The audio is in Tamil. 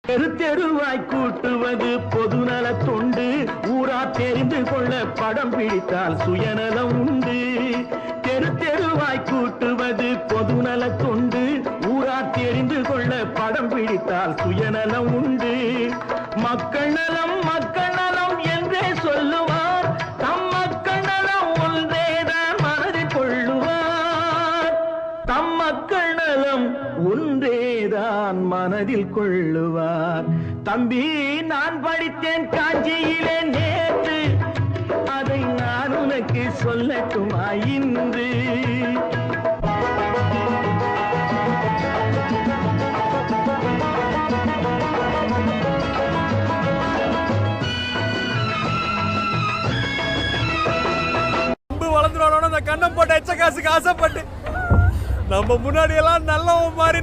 தெரு தெருவாய் கூட்டுவது பொதுநல தொண்டு, ஊரா தெரிந்து கொள்ள படம் பிடித்தால் சுயநலம் உண்டு. தெரு தெருவாய் கூட்டுவது பொதுநல தொண்டு, ஊரா தெரிந்து கொள்ள படம் பிடித்தால் சுயநலம் உண்டு. மக்கள் நலம் என்றே சொல்லுவார், தம் மக்கள் நலம் ஒன்றேதான் மனதில் கொள்ளுவார். தம் மக்கள் நலம் ஒன்றேதான் மனதில் கொள்ளுவார். தம்பி, நான் படித்தேன் காஞ்சியிலே நேற்று, அதை நான் உனக்கு சொல்லட்டுமா இன்று? வளர்ந்துருவானோட அந்த கண்ணம் போட்ட எச்ச காசுக்கு ஆசைப்பட்டு நம்ம முன்னாடி எல்லாம் நல்லவன் மாதிரி